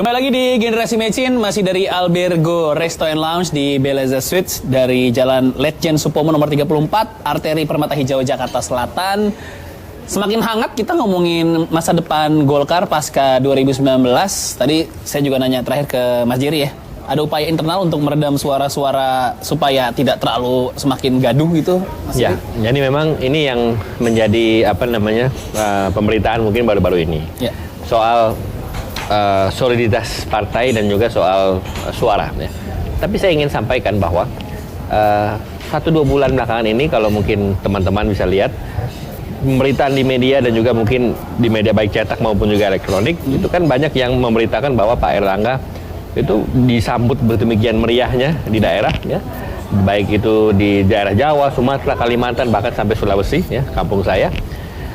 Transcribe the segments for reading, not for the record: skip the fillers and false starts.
Kembali lagi di Generasi Mecin, masih dari Albergo Resto and Lounge di Beleza Suites dari Jalan Letjen Supomo nomor 34, Arteri Permata Hijau Jakarta Selatan. Semakin hangat kita ngomongin masa depan Golkar pasca 2019. Tadi saya juga nanya terakhir ke Mas Jerry ya. Ada upaya internal untuk meredam suara-suara supaya tidak terlalu semakin gaduh gitu, Mas Ya, Jerry? jadi memang ini yang menjadi pemberitaan mungkin baru-baru ini. Ya. Soal soliditas partai dan juga soal suara. Ya. Tapi saya ingin sampaikan bahwa 1-2 bulan belakangan ini kalau mungkin teman-teman bisa lihat pemberitaan di media dan juga mungkin di media baik cetak maupun juga elektronik itu kan banyak yang memberitakan bahwa Pak Erlangga itu disambut sedemikian meriahnya di daerah ya, baik itu di daerah Jawa, Sumatera, Kalimantan bahkan sampai Sulawesi ya, kampung saya.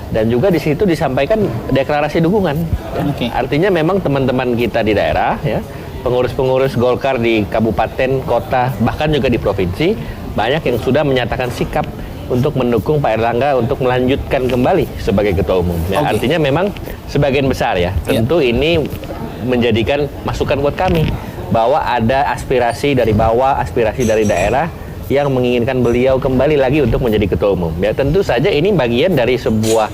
Dan juga di situ disampaikan deklarasi dukungan. Ya. Okay. Artinya memang teman-teman kita di daerah, ya, pengurus-pengurus Golkar di kabupaten, kota, bahkan juga di provinsi, banyak yang sudah menyatakan sikap untuk mendukung Pak Erlangga untuk melanjutkan kembali sebagai ketua umum. Ya. Okay. Artinya memang sebagian besar ya, tentu ini menjadikan masukan buat kami bahwa ada aspirasi dari bawah, aspirasi dari daerah yang menginginkan beliau kembali lagi untuk menjadi ketua umum. Ya tentu saja ini bagian dari sebuah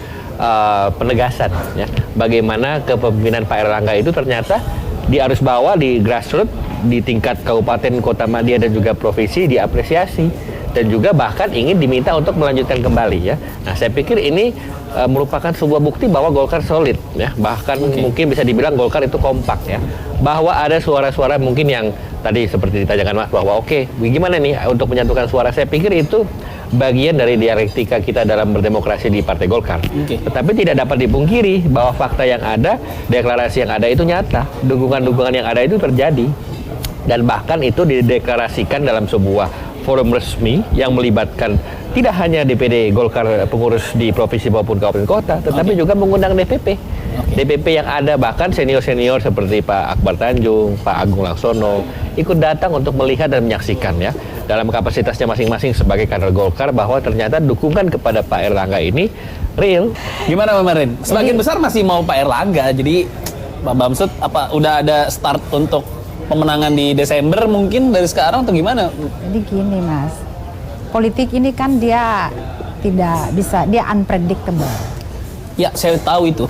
penegasan ya, bagaimana kepemimpinan Pak Erlangga itu ternyata di arus bawah, di grassroots, di tingkat kabupaten, kota, madya dan juga provinsi diapresiasi dan juga bahkan ingin diminta untuk melanjutkan kembali ya. Nah, saya pikir ini merupakan sebuah bukti bahwa Golkar solid ya, bahkan mungkin bisa dibilang Golkar itu kompak ya, bahwa ada suara-suara mungkin yang tadi seperti ditanyakan Mas bahwa gimana nih untuk menyatukan suara. Saya pikir itu bagian dari dialektika kita dalam berdemokrasi di Partai Golkar. Tetapi tidak dapat dipungkiri bahwa fakta yang ada, deklarasi yang ada itu nyata, dukungan-dukungan yang ada itu terjadi dan bahkan itu dideklarasikan dalam sebuah forum resmi yang melibatkan tidak hanya DPD Golkar pengurus di provinsi maupun kabupaten kota, tetapi juga mengundang DPP. DPP yang ada bahkan senior-senior seperti Pak Akbar Tanjung, Pak Agung Laksono ikut datang untuk melihat dan menyaksikan ya dalam kapasitasnya masing-masing sebagai kader Golkar bahwa ternyata dukungan kepada Pak Erlangga ini real. Gimana kemarin? Sebagian besar masih mau Pak Erlangga, jadi Pak Bamsud apa udah ada start untuk pemenangan di Desember mungkin dari sekarang atau gimana? Jadi gini Mas, politik ini kan dia tidak bisa, dia unpredictable. Ya, saya tahu itu.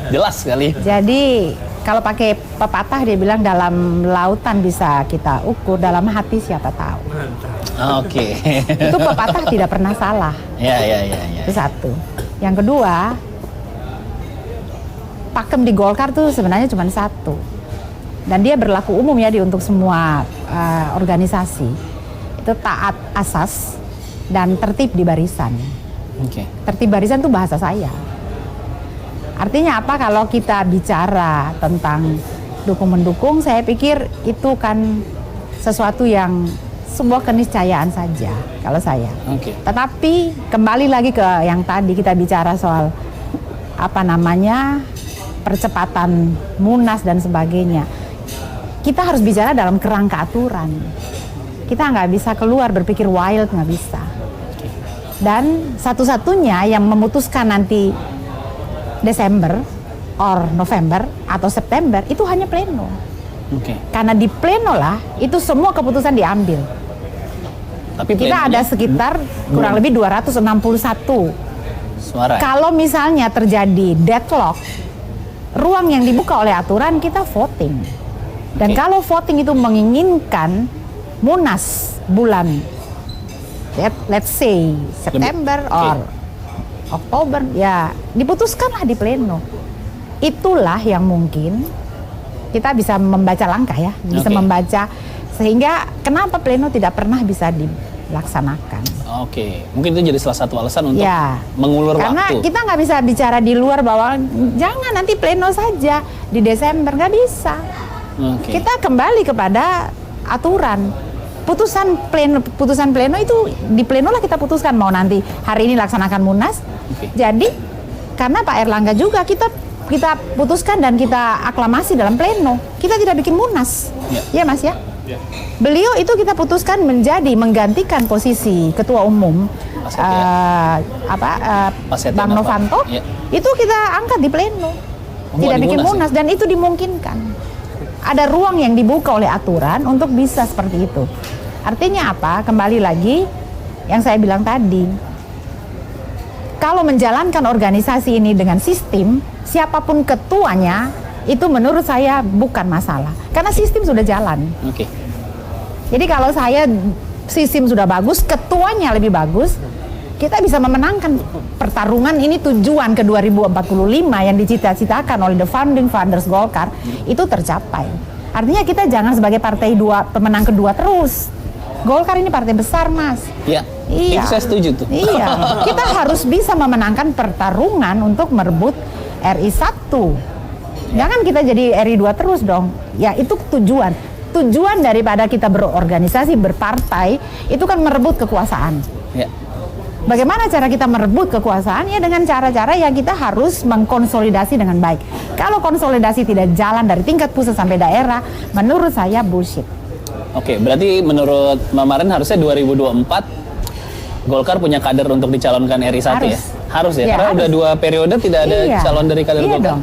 Jelas sekali. Jadi kalau pakai pepatah dia bilang dalam lautan bisa kita ukur, dalam hati siapa tahu. Oke. Itu pepatah tidak pernah salah. Ya. Itu satu. Yang kedua, pakem di Golkar tuh sebenarnya cuma satu. Dan dia berlaku umum ya untuk semua organisasi. Itu taat asas dan tertib di barisan. Tertib barisan itu bahasa saya. Artinya apa kalau kita bicara tentang dukung-mendukung, saya pikir itu kan sesuatu yang sebuah keniscayaan saja kalau saya. Tetapi kembali lagi ke yang tadi kita bicara soal percepatan Munas dan sebagainya. Kita harus bicara dalam kerangka aturan. Kita nggak bisa keluar berpikir wild, nggak bisa. Dan satu-satunya yang memutuskan nanti Desember, or November, atau September, itu hanya pleno. Karena di pleno lah, itu semua keputusan diambil. Tapi kita ada sekitar kurang lebih 261 suara. Kalau misalnya terjadi deadlock, ruang yang dibuka oleh aturan kita voting. Dan kalau voting itu menginginkan Munas bulan let's say September or Oktober, ya diputuskanlah di pleno. Itulah yang mungkin kita bisa membaca langkah ya, bisa membaca sehingga kenapa pleno tidak pernah bisa dilaksanakan. Mungkin itu jadi salah satu alasan untuk mengulur karena waktu. Karena kita nggak bisa bicara di luar bahwa jangan nanti pleno saja di Desember, nggak bisa. Kita kembali kepada aturan. Putusan pleno itu di pleno lah kita putuskan mau nanti hari ini laksanakan Munas. Jadi karena Pak Erlangga juga kita putuskan dan kita aklamasi dalam pleno. Kita tidak bikin Munas. Ya Mas ya? Beliau itu kita putuskan menggantikan posisi ketua umum Bang Novanto. Itu kita angkat di pleno. tidak di bikin Munas ya? Munas, dan itu dimungkinkan. Ada ruang yang dibuka oleh aturan untuk bisa seperti itu. Artinya apa? Kembali lagi yang saya bilang tadi. Kalau menjalankan organisasi ini dengan sistem, siapapun ketuanya, itu menurut saya bukan masalah. Karena sistem sudah jalan. Oke. Jadi kalau saya sistem sudah bagus, ketuanya lebih bagus, kita bisa memenangkan pertarungan ini. Tujuan ke 2045 yang dicita-citakan oleh the founding fathers Golkar itu tercapai. Artinya kita jangan sebagai partai pemenang kedua terus. Golkar ini partai besar, Mas. Ya, Iya. itu saya setuju tuh. Iya, kita harus bisa memenangkan pertarungan untuk merebut RI 1. Jangan kita jadi RI 2 terus dong. Ya, itu tujuan. Tujuan daripada kita berorganisasi, berpartai, itu kan merebut kekuasaan. Ya. Bagaimana cara kita merebut kekuasaan? Ya dengan cara-cara yang kita harus mengkonsolidasi dengan baik. Kalau konsolidasi tidak jalan dari tingkat pusat sampai daerah, menurut saya bullshit. Oke, berarti menurut Mamarin harusnya 2024 Golkar punya kader untuk dicalonkan RI 1 ya? Harus ya? Ya, Karena harus. udah 2 periode tidak ada Iya. calon dari kader Iya Golkar. dong.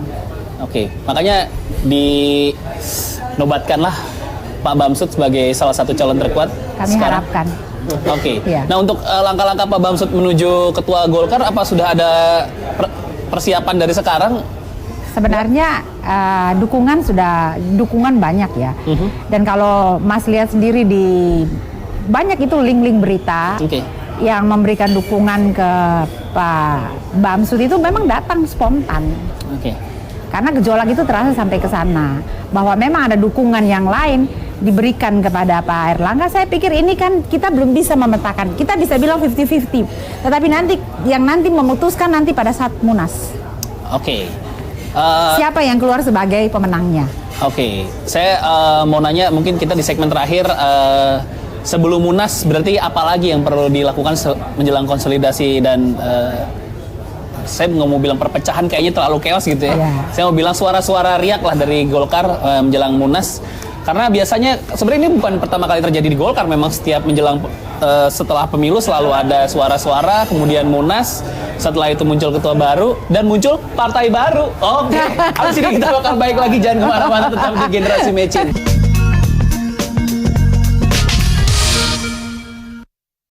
Oke, makanya dinobatkanlah Pak Bamsud sebagai salah satu calon terkuat Kami sekarang. harapkan. Oke. Iya. Nah, untuk langkah-langkah Pak Bamsud menuju ketua Golkar, apa sudah ada persiapan dari sekarang? Sebenarnya dukungan banyak ya. Dan kalau Mas lihat sendiri di banyak itu link-link berita Oke. yang memberikan dukungan ke Pak Bamsud itu memang datang spontan. Oke. Karena gejolak itu terasa sampai ke sana. Bahwa memang ada dukungan yang lain diberikan kepada Pak Erlangga. Saya pikir ini kan kita belum bisa memetakan. Kita bisa bilang 50-50. Tetapi nanti yang nanti memutuskan nanti pada saat Munas. Oke. Siapa yang keluar sebagai pemenangnya? Oke, saya mau nanya, mungkin kita di segmen terakhir, sebelum Munas berarti apa lagi yang perlu dilakukan menjelang konsolidasi dan saya nggak mau bilang perpecahan, kayaknya terlalu chaos gitu ya. Iya. Saya mau bilang suara-suara riak lah dari Golkar menjelang Munas. Karena biasanya sebenarnya ini bukan pertama kali terjadi di Golkar, memang setiap menjelang setelah pemilu selalu ada suara-suara, kemudian Munas, setelah itu muncul ketua baru dan muncul partai baru. Oke, abis ini kita bakal baik lagi, jangan kemana-mana, tetap di Generasi Mecin.